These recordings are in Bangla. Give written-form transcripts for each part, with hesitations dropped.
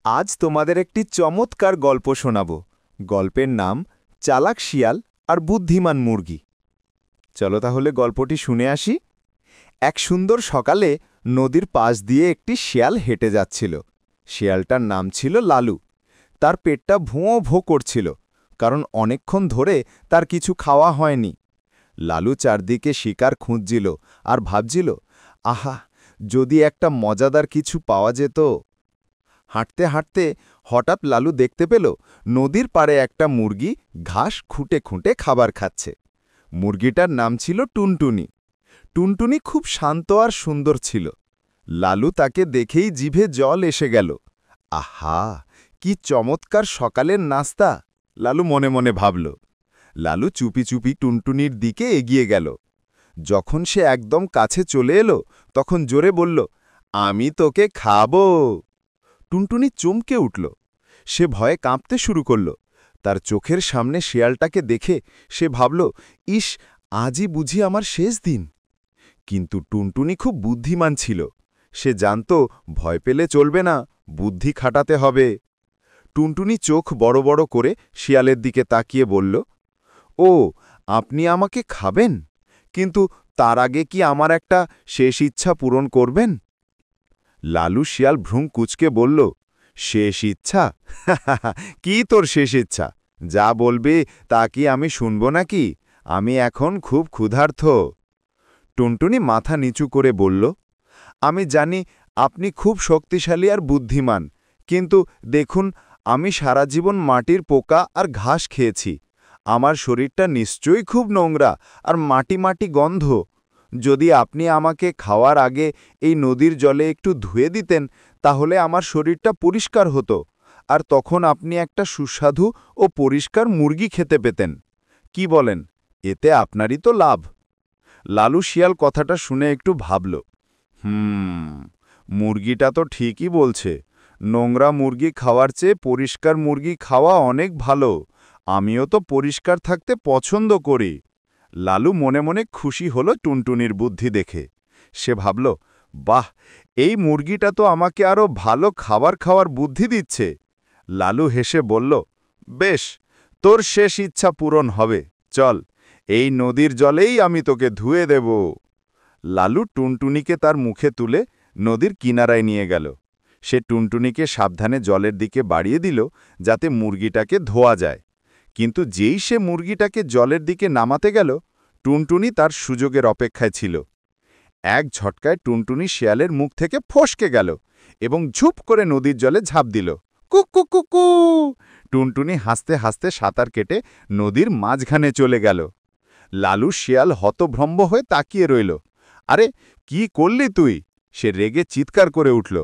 আজ তোমাদের একটি চমৎকার গল্প শোনাব। গল্পের নাম চালাক শিয়াল আর বুদ্ধিমান মুরগি। চলো তাহলে গল্পটি শুনে আসি। এক সুন্দর সকালে নদীর পাশ দিয়ে একটি শিয়াল হেঁটে যাচ্ছিল। শিয়ালটার নাম ছিল লালু। তার পেটটা ভোঁ ভোঁ করছিল, কারণ অনেকক্ষণ ধরে তার কিছু খাওয়া হয়নি। লালু চারদিকে শিকার খুঁজছিল আর ভাবছিল, আহা, যদি একটা মজাদার কিছু পাওয়া যেত। হাঁটতে হাঁটতে হঠাৎ লালু দেখতে পেল নদীর পাড়ে একটা মুরগি ঘাস খুঁটে খুঁটে খাবার খাচ্ছে। মুরগিটার নাম ছিল টুনটুনি। টুনটুনি খুব শান্ত আর সুন্দর ছিল। লালু তাকে দেখেই জিভে জল এসে গেল। আহা, কি চমৎকার সকালের নাস্তা, লালু মনে মনে ভাবল। লালু চুপি চুপি টুনটুনির দিকে এগিয়ে গেল। যখন সে একদম কাছে চলে এলো, তখন জোরে বলল, আমি তোকে খাবো। টুনটুনি চমকে উঠল। সে ভয়ে কাঁপতে শুরু করল। তার চোখের সামনে শিয়ালটাকে দেখে সে ভাবল, ইস, আজই বুঝি আমার শেষ দিন। কিন্তু টুনটুনি খুব বুদ্ধিমান ছিল। সে জানত ভয় পেলে চলবে না, বুদ্ধি খাটাতে হবে। টুনটুনি চোখ বড় বড় করে শিয়ালের দিকে তাকিয়ে বলল, ও, আপনি আমাকে খাবেন, কিন্তু তার আগে কি আমার একটা শেষ ইচ্ছা পূরণ করবেন? লালু শিয়াল ভ্রূম কুঁচকে বলল, শেষ ইচ্ছা? কি তোর শেষ ইচ্ছা? যা বলবি তা কি আমি শুনব নাকি? আমি এখন খুব ক্ষুধার্ত। টুনটুনি মাথা নিচু করে বলল, আমি জানি আপনি খুব শক্তিশালী আর বুদ্ধিমান, কিন্তু দেখুন, আমি সারা জীবন মাটির পোকা আর ঘাস খেয়েছি। আমার শরীরটা নিশ্চয়ই খুব নোংরা আর মাটি মাটি গন্ধ। যদি আপনি আমাকে খাওয়ার আগে এই নদীর জলে একটু ধুয়ে দিতেন, তাহলে আমার শরীরটা পরিষ্কার হতো, আর তখন আপনি একটা সুস্বাদু ও পরিষ্কার মুরগি খেতে পেতেন। কি বলেন? এতে আপনারই তো লাভ। লালু শিয়াল কথাটা শুনে একটু ভাবল। মুরগিটা তো ঠিকই বলছে। নোংরা মুরগি খাওয়ার চেয়ে পরিষ্কার মুরগি খাওয়া অনেক ভালো। আমিও তো পরিষ্কার থাকতে পছন্দ করি। লালু মনে মনে খুশি হল টুনটুনির বুদ্ধি দেখে। সে ভাবল, বাহ, এই মুরগিটা তো আমাকে আরও ভালো খাবার খাওয়ার বুদ্ধি দিচ্ছে। লালু হেসে বলল, বেশ, তোর শেষ ইচ্ছা পূরণ হবে। চল, এই নদীর জলেই আমি তোকে ধুয়ে দেব। লালু টুনটুনিকে তার মুখে তুলে নদীর কিনারায় নিয়ে গেল। সে টুনটুনিকে সাবধানে জলের দিকে বাড়িয়ে দিল, যাতে মুরগিটাকে ধোয়া যায়। কিন্তু যেই সে মুরগিটাকে জলের দিকে নামাতে গেল, টুনটুনি তার সুযোগের অপেক্ষায় ছিল। এক ঝটকায় টুনটুনি শিয়ালের মুখ থেকে ফসকে গেল এবং ঝুপ করে নদীর জলে ঝাঁপ দিল। কুকু কুকু! টুনটুনি হাসতে হাসতে সাঁতার কেটে নদীর মাঝখানে চলে গেল। লালু শিয়াল হতভম্ব হয়ে তাকিয়ে রইল। আরে, কি করলি তুই? সে রেগে চিৎকার করে উঠল।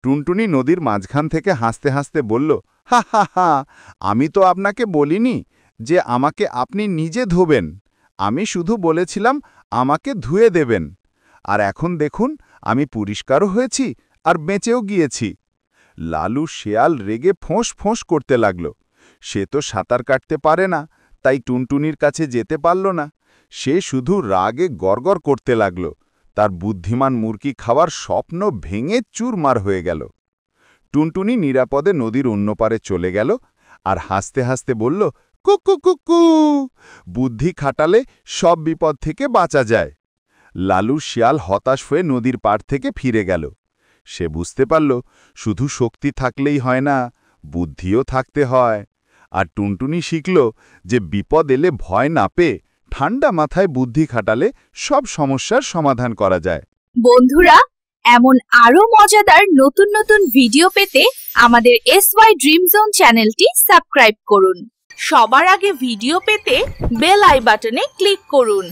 টুনটুনি নদীর মাঝখান থেকে হাসতে হাসতে বলল, হা হা হা, আমি তো আপনাকে বলিনি যে আমাকে আপনি নিজে ধোবেন। আমি শুধু বলেছিলাম আমাকে ধুয়ে দেবেন। আর এখন দেখুন, আমি পরিষ্কারও হয়েছি আর বেঁচেও গিয়েছি। লালু শিয়াল রেগে ফোঁস ফোঁস করতে লাগল। সে তো সাঁতার কাটতে পারে না, তাই টুনটুনির কাছে যেতে পারল না। সে শুধু রাগে গড়গড় করতে লাগল। তার বুদ্ধিমান মুরগি খাওয়ার স্বপ্ন ভেঙে চুরমার হয়ে গেল। টুনটুনি নিরাপদে নদীর অন্য পারে চলে গেল আর হাসতে হাসতে বলল, কুকু কুকু! বুদ্ধি খাটালে সব বিপদ থেকে বাঁচা যায়। লালু শিয়াল হতাশ হয়ে নদীর পাড় থেকে ফিরে গেল। সে বুঝতে পারল, শুধু শক্তি থাকলেই হয় না, বুদ্ধিও থাকতে হয়। আর টুনটুনি শিখল যে বিপদ এলে ভয় না পেয়ে ঠান্ডা মাথায় বুদ্ধি খাটালে সব সমস্যার সমাধান করা যায়। বন্ধুরা, এমন আরো মজাদার নতুন নতুন ভিডিও পেতে আমাদের SY Dream Zone চ্যানেলটি সাবস্ক্রাইব করুন। সবার আগে ভিডিও পেতে বেল আই বাটনে ক্লিক করুন।